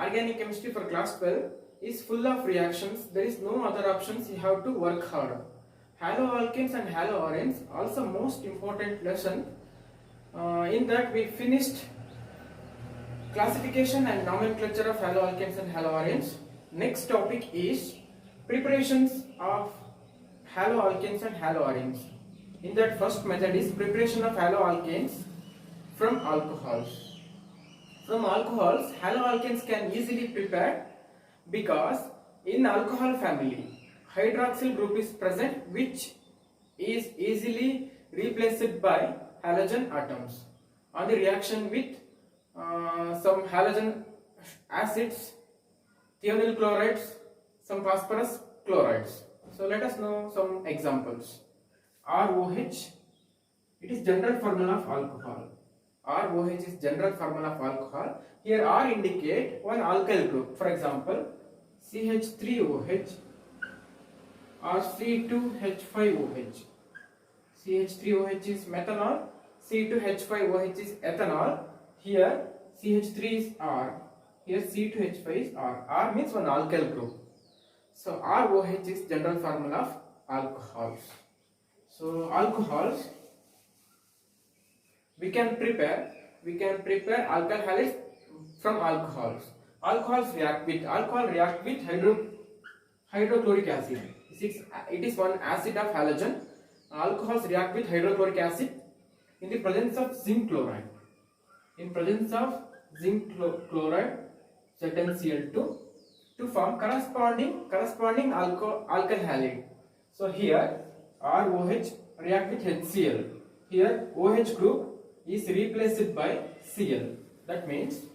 Organic chemistry for class 12 is full of reactions. There is no other options. You have to work hard. Haloalkanes and haloarenes also most important lesson. In that we finished classification and nomenclature of haloalkanes and haloarenes. Next topic is preparations of haloalkanes and haloarenes. In that first method is preparation of haloalkanes from alcohols. From alcohols, haloalkanes can easily prepare because in alcohol family, hydroxyl group is present which is easily replaced by halogen atoms. On the reaction with some halogen acids, thionyl chlorides, some phosphorus chlorides. So let us know some examples. ROH, it is general formula of alcohol. ROH is general formula of alcohol. Here R indicate one alkyl group. For example, CH3OH or C2H5OH. CH3OH is methanol, C2H5OH is ethanol. Here CH3 is R, here C2H5 is R. R means one alkyl group. So ROH is general formula of alcohols. So alcohols we can prepare alkyl halides from alcohols. Alcohol react with hydrochloric acid. It is one acid of halogen. Alcohols react with hydrochloric acid in the presence of zinc chloride. In presence of zinc chloride ZnCl2 to form corresponding alkyl halide. So here ROH react with HCl. Here OH group is replaced by Cl. That means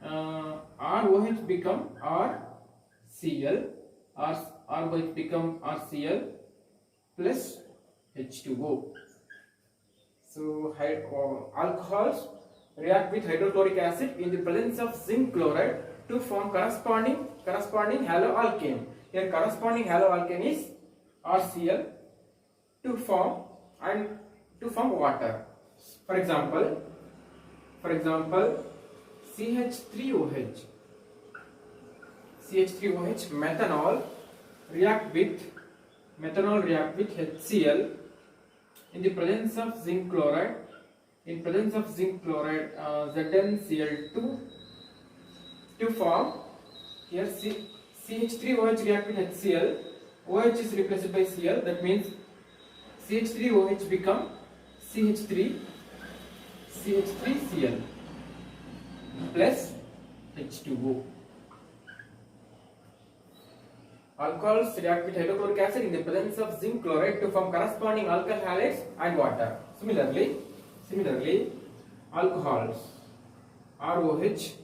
ROH become RCl, ROH become RCl plus H2O. So alcohols react with hydrochloric acid in the presence of zinc chloride to form corresponding haloalkane. Here corresponding haloalkane is RCl to form water. For example, CH3OH methanol react with HCl in the presence of zinc chloride. In presence of zinc chloride ZnCl2 to form here CH3OH react with HCl. OH is replaced by Cl. That means CH3OH become CH3Cl plus H2O. Alcohols react with hydrochloric acid in the presence of zinc chloride to form corresponding alkyl halides and water. Similarly, alcohols ROH,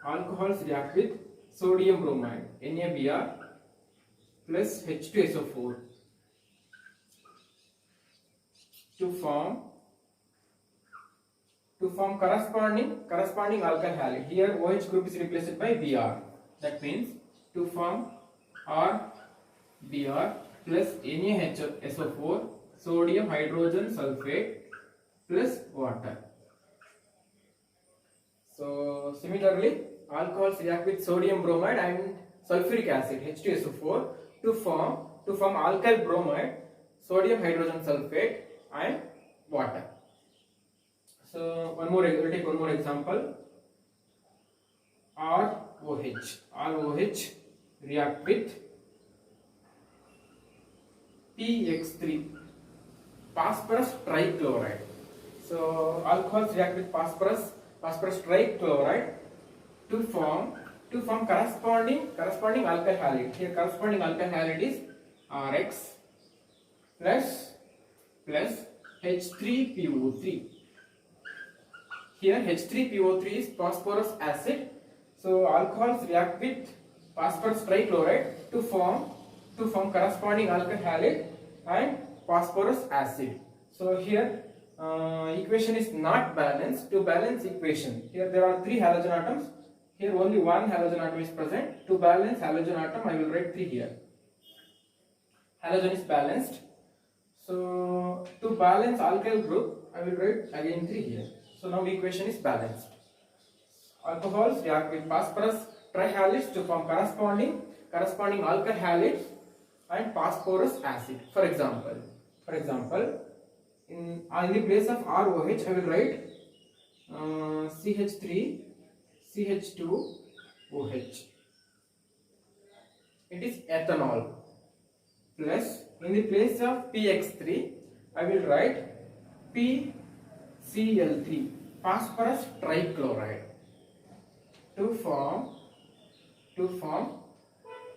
alcohols react with sodium bromide NaBr plus H2SO4 to form corresponding alkyl halide. Here OH group is replaced by Br. That means to form RBr plus NaHSO4 sodium hydrogen sulfate plus water. So similarly, alcohols react with sodium bromide and sulfuric acid H2SO4 to form alkyl bromide, sodium hydrogen sulfate and water. So we'll take one more example. ROH react with PX3 phosphorus trichloride. So alcohols react with phosphorus trichloride to form corresponding alkyl halide. Here corresponding alkyl halide is RX plus H3PO3. Here H3PO3 is phosphorus acid. So alcohols react with phosphorus trichloride to form corresponding alkyl halide and phosphorus acid. So here equation is not balanced. To balance equation, here there are 3 halogen atoms. Here only one halogen atom is present. To balance halogen atom, I will write 3 here. Halogen is balanced. So to balance alkyl group, I will write again 3 here. So now equation is balanced. Alcohols react with phosphorus trihalides to form corresponding alkyl halides and phosphorus acid. For example, in the place of ROH, I will write CH3 CH2OH. It is ethanol. Plus, in the place of PX3, I will write PCl3, phosphorus trichloride, to form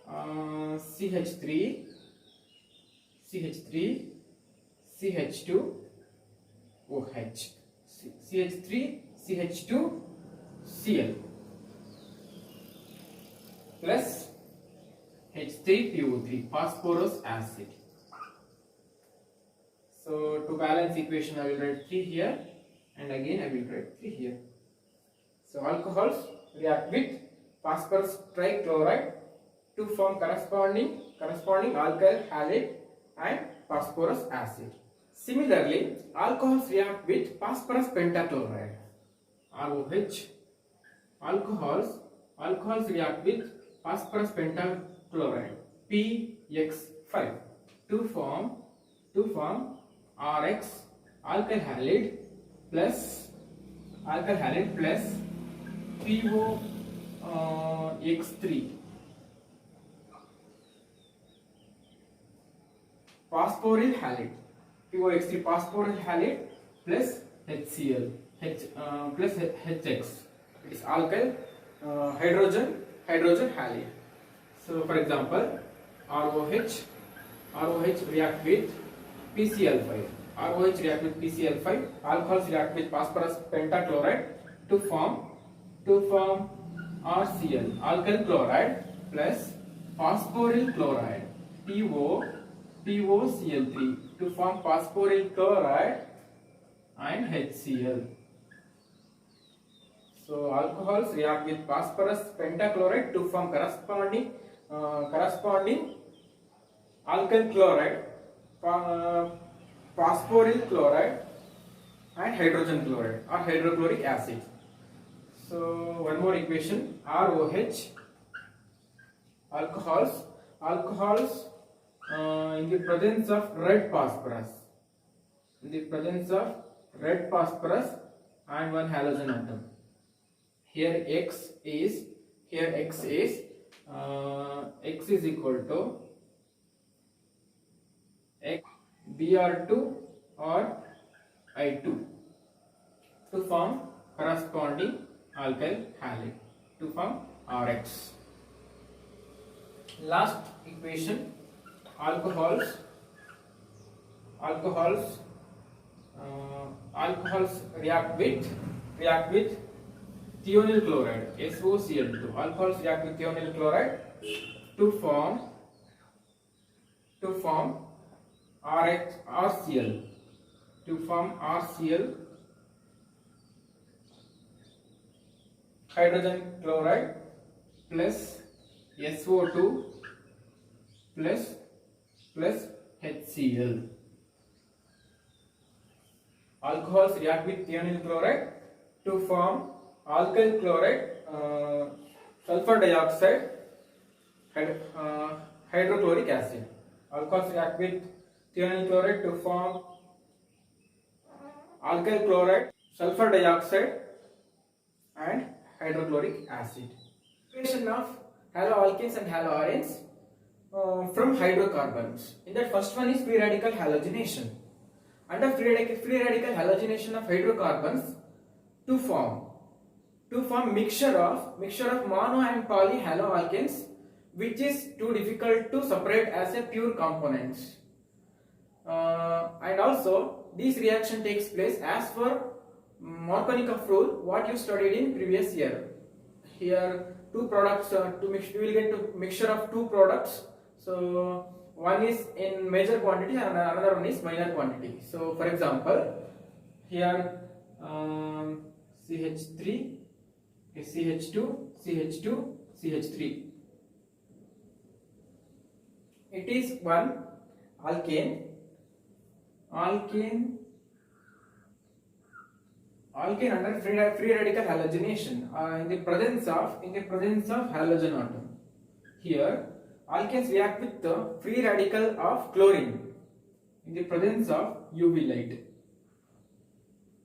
CH3 CH2OH, CH3 CH2Cl plus H3PO3, phosphorus acid. So to balance equation, I will write 3 here, and again I will write 3 here. So alcohols react with phosphorus trichloride to form corresponding alkyl halide and phosphorus acid. Similarly, alcohols react with phosphorus pentachloride, ROH. Alcohols react with phosphorus pentachloride, PX5, to form RX, alkyl halide plus POX3, phosphoryl halide, POX3 phosphoryl halide plus HCl, plus HX. It is alkyl hydrogen halide. So for example, ROH react with PCl5. Alcohols react with phosphorus pentachloride to form RCl, alkyl chloride plus phosphoryl chloride, POCl3, to form phosphoryl chloride and HCl. So alcohols react with phosphorus pentachloride to form corresponding alkyl chloride, phosphoryl chloride and hydrogen chloride or hydrochloric acid. So one more equation, ROH, alcohols in the presence of red phosphorus, and one halogen atom. Here X is equal to X Br2 or I2 to form corresponding alkyl halide, to form RX. Last equation, alcohols react with thionyl chloride, SOCl2. Alcohols react with thionyl chloride to form RCl, hydrogen chloride plus SO2 plus HCl. Alcohols react with thionyl chloride to form alkyl chloride, sulfur dioxide, hydrochloric acid. Alcohols react with thionyl chloride to form alkyl chloride, sulfur dioxide and hydrochloric acid. Preparation of haloalkanes and haloarenes from hydrocarbons. In that, first one is free radical halogenation. Under free radical halogenation of hydrocarbons to form mixture of mono and poly haloalkanes, which is too difficult to separate as a pure components. And also this reaction takes place as per Markovnikov rule, what you studied in previous year. Here two products to mix, we will get to mixture of two products. So one is in major quantity and another one is minor quantity. So for example, here CH3, CH2, CH3. It is one alkane alkane under free radical halogenation in the presence of halogen atom. Here alkanes react with the free radical of chlorine in the presence of UV light.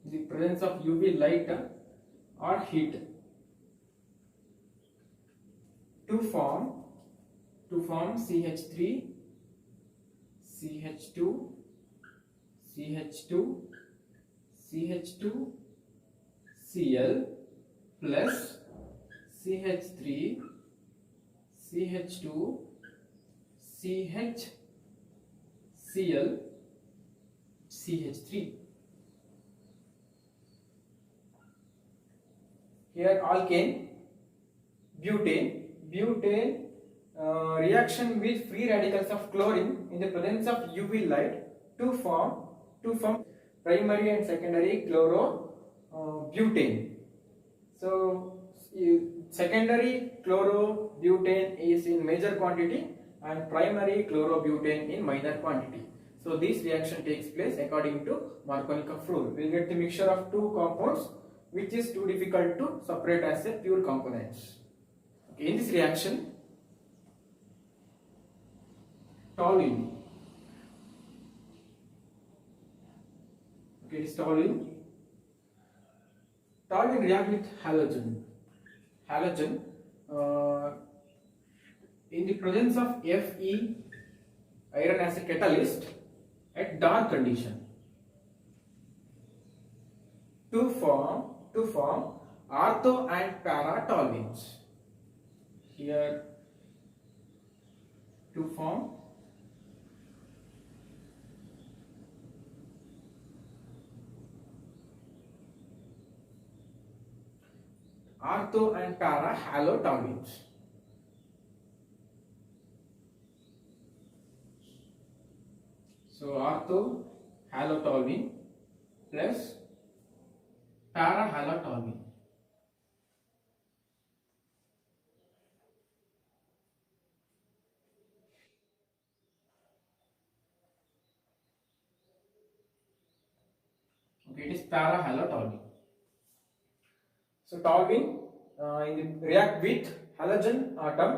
In the presence of UV light or heat to form CH3, CH2, CH2, CH2, Cl plus CH3, CH2, CH, Cl, CH3. Here alkane, butane reaction with free radicals of chlorine in the presence of UV light to form primary and secondary chlorobutane. So secondary chlorobutane is in major quantity and primary chlorobutane in minor quantity. So this reaction takes place according to Markovnikov rule. We will get the mixture of two compounds which is too difficult to separate as a pure components. Okay, in this reaction, toluene. Okay, it is toluene. Toluene react with halogen. In the presence of Fe, iron as a catalyst at dark condition to form ortho and para toluenes. Here to form ortho and para halotoluenes. So ortho halotoluene plus para halotoluene. Okay, it is para halotoluene. So toluene react with halogen atom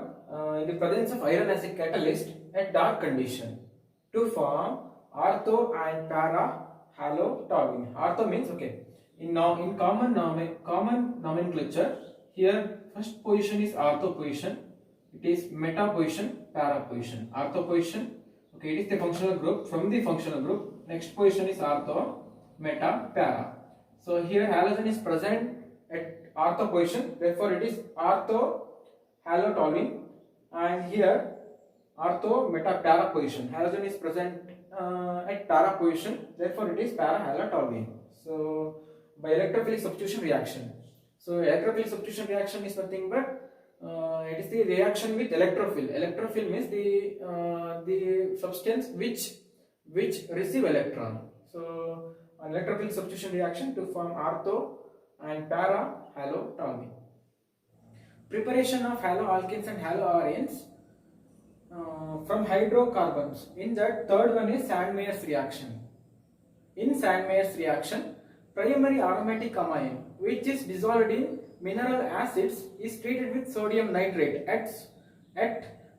in the presence of iron as a catalyst at dark condition to form ortho and para halotoluene. Ortho means okay. In common nomenclature, here first position is ortho position. It is meta position, para position. Ortho position. Okay, it is the functional group. From the functional group, next position is ortho, meta, para. So here halogen is present at ortho position, therefore it is ortho halotoluene, and here ortho meta para position. Halogen is present at para position, therefore it is para halotoluene. So by electrophilic substitution reaction. So electrophilic substitution reaction is nothing but it is the reaction with electrophile. Electrophile means the substance which receive electron. So an electrophilic substitution reaction to form ortho and para halotoluene. Preparation of haloalkanes and haloarenes from hydrocarbons. In that, third one is Sandmeyer's reaction. In Sandmeyer's reaction, primary aromatic amine which is dissolved in mineral acids is treated with sodium nitrate at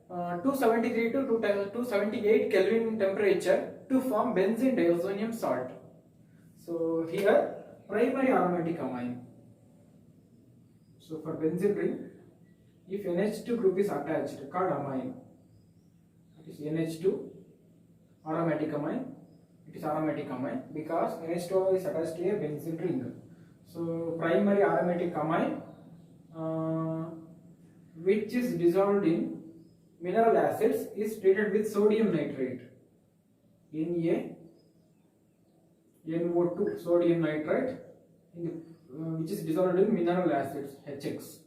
273 to 278 Kelvin temperature to form benzene diazonium salt. So here primary aromatic amine. So for benzene ring, if NH2 group is attached, called amine, it is NH2 aromatic amine. It is aromatic amine because NH2 is attached to a benzene ring. So primary aromatic amine which is dissolved in mineral acids is treated with sodium nitrate, NaNO2, sodium nitrate, which is dissolved in mineral acids, HX,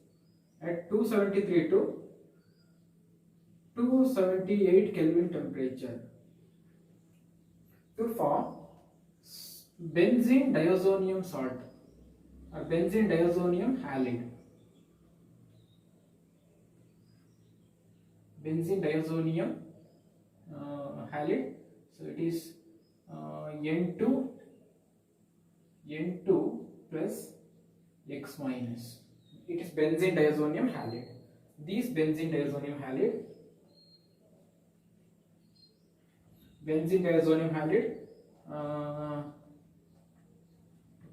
at 273 to 278 Kelvin temperature to form benzene diazonium salt or benzene diazonium halide. Benzene diazonium halide. So it is N2 plus X minus. It is benzene diazonium halide. These benzene diazonium halide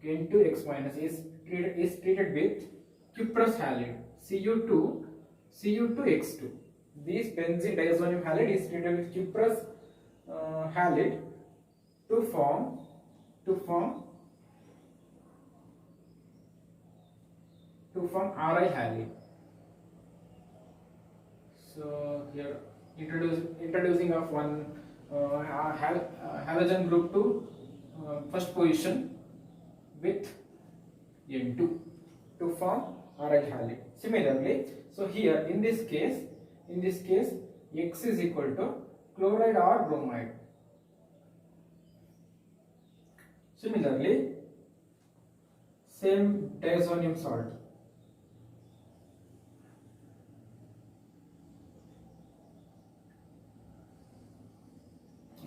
into X minus is treated with cuprous halide Cu2X2. This benzene diazonium halide is treated with cuprous halide to form Ri halide. So here introducing of one halogen group to first position with N2 to form Ri halide. Similarly, so here in this case X is equal to chloride or bromide. Similarly, same diazonium salt.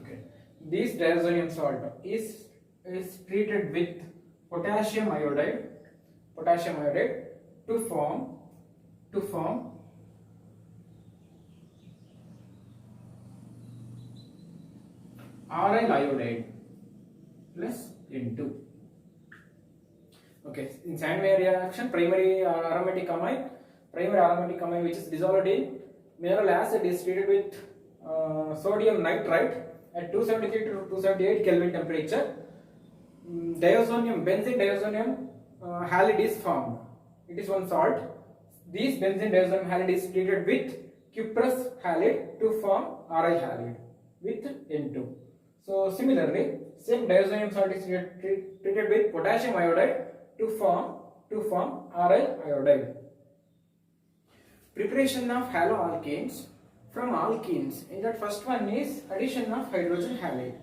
Okay, this diazonium salt is treated with potassium iodide to form aryl iodide plus N2. Okay, in Sandmeyer reaction, primary aromatic amine which is dissolved in mineral acid is treated with sodium nitrite at 273 to 278 Kelvin temperature. Benzene diazonium halide is formed. It is one salt. This benzene diazonium halide is treated with cuprous halide to form Ri halide with N2. So similarly, same diazonium salt is treated with potassium iodide to form Ri iodide. Preparation of haloalkanes from alkenes. In that first one is addition of hydrogen halide.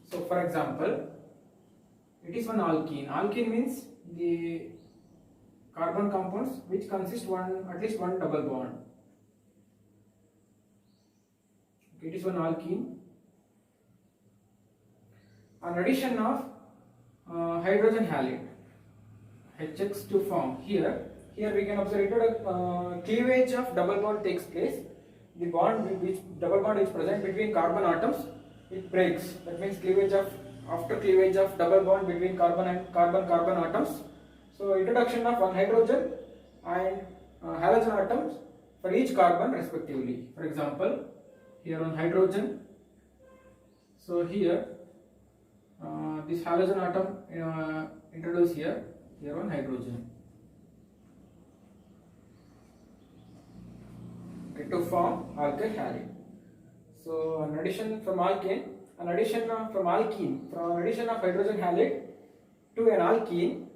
So for example, it is one alkene. Alkene means the carbon compounds which consist at least one double bond. Okay, it is one alkene. An addition of hydrogen halide HX to form here we can observe cleavage of double bond takes place. The double bond is present between carbon atoms, it breaks. That means after cleavage of double bond between carbon and carbon atoms. So introduction of one hydrogen and halogen atoms for each carbon respectively. For example, here on hydrogen. So here this halogen atom introduced here on hydrogen. Okay, to form alkyl halide. So an addition from alkene, an addition of hydrogen halide to an alkene.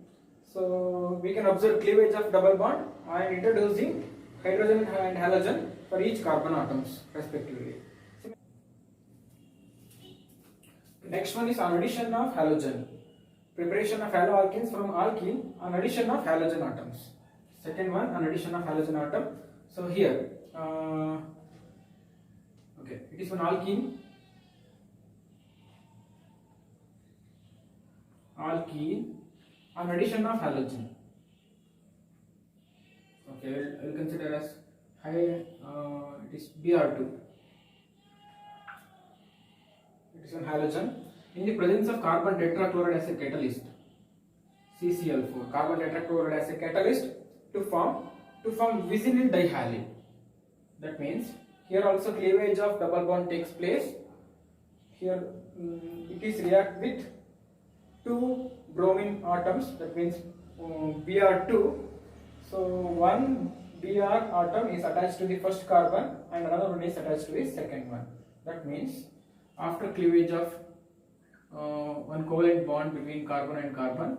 So we can observe cleavage of double bond and introducing hydrogen and halogen for each carbon atoms respectively. Next one is an addition of halogen. Preparation of haloalkenes from alkene, an addition of halogen atoms. Second one, an addition of halogen atom. So here, okay, it is one alkene. An addition of halogen. Okay, I will consider as it is Br2. It is one halogen in the presence of carbon tetrachloride as a catalyst, CCl4, carbon tetrachloride as a catalyst to form vicinal dihalide. That means here also cleavage of double bond takes place. Here it is react with two bromine atoms, that means Br2. So one Br atom is attached to the first carbon and another one is attached to the second one. That means after cleavage of one covalent bond between carbon and carbon,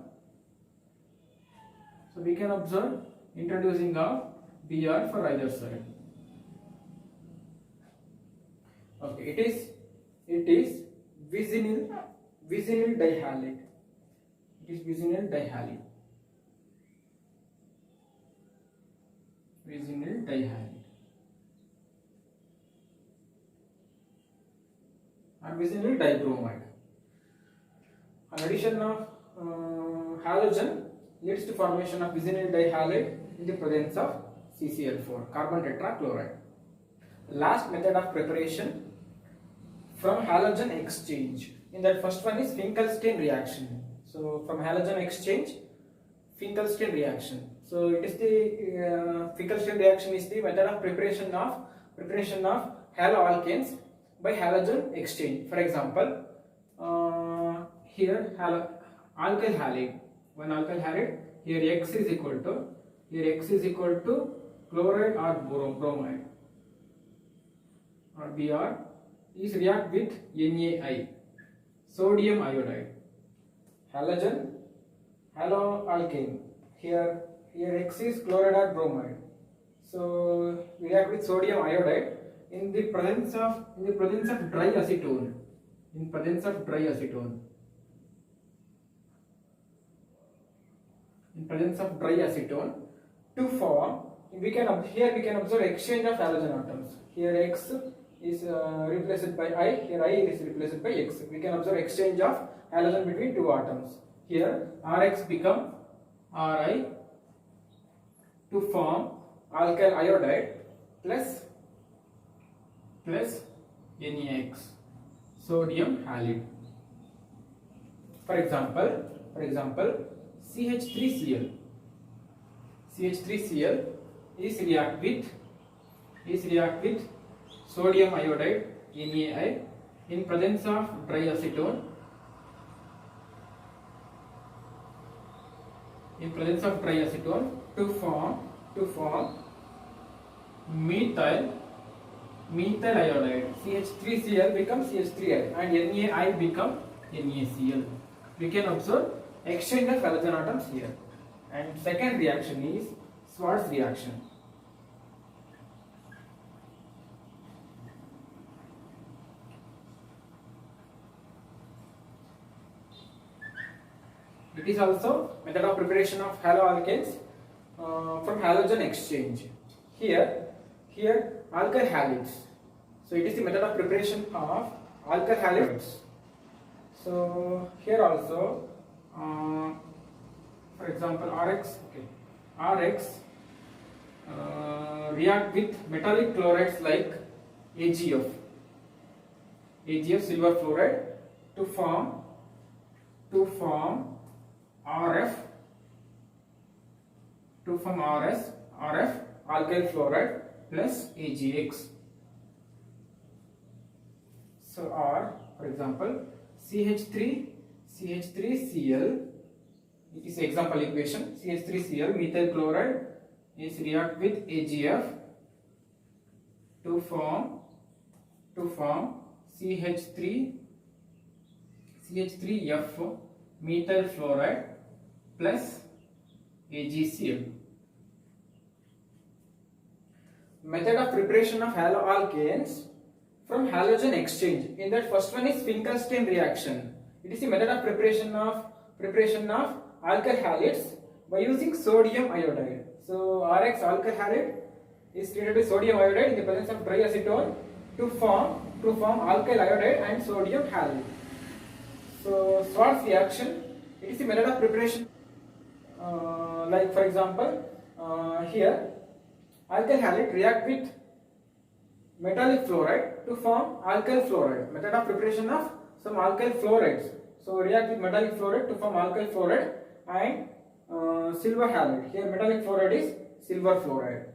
so we can observe introducing of Br for either side. Okay, it is vicinal dihalide. It is vicinal dihalide. And vicinal dibromide. An addition of halogen leads to formation of vinyl dihalide in the presence of CCl4, carbon tetrachloride. Last method of preparation from halogen exchange. In that first one is Finkelstein reaction. So from halogen exchange, Finkelstein reaction. So it is the Finkelstein reaction is the method of preparation of haloalkanes by halogen exchange. For example, here alkyl halide, one alkyl halide. Here X is equal to chloride or bromide or Br is react with NaI, sodium iodide. Haloalkane. Here X is chloride or bromide. So we react with sodium iodide in the presence of dry acetone. In presence of dry acetone. In presence of dry acetone to form, we can observe exchange of halogen atoms. Here X is replaced by I, here I is replaced by X. We can observe exchange of halogen between two atoms. Here Rx become Ri to form alkyl iodide plus NaX, sodium halide. For example, CH3Cl is react with sodium iodide NaI in presence of dry acetone. To form methyl iodide. CH3Cl becomes CH3I and NaI become NaCl. We can observe exchange of halogen atoms here. And second reaction is Schwarz reaction. It is also method of preparation of haloalkanes from halogen exchange. Here alkyl halides. So it is the method of preparation of alkyl halides. So here also, for example, Rx react with metallic chlorides like AgF silver fluoride to form RF alkyl fluoride plus AgX. So R, for example, CH3Cl, it is example equation. CH3Cl methyl chloride is react with AgF to form CH3F methyl fluoride plus AgCl. Method of preparation of haloalkanes from halogen exchange. In that first one is Finkelstein reaction. It is the method of preparation of alkyl halides by using sodium iodide. So Rx alkyl halide is treated with sodium iodide in the presence of dry acetone to form alkyl iodide and sodium halide. So Schwarz reaction, it is the method of preparation. Like for example, here alkyl halide react with metallic fluoride to form alkyl fluoride. Method of preparation of some alkyl fluorides. So react with metallic fluoride to form alkyl fluoride and silver halide. Here metallic fluoride is silver fluoride.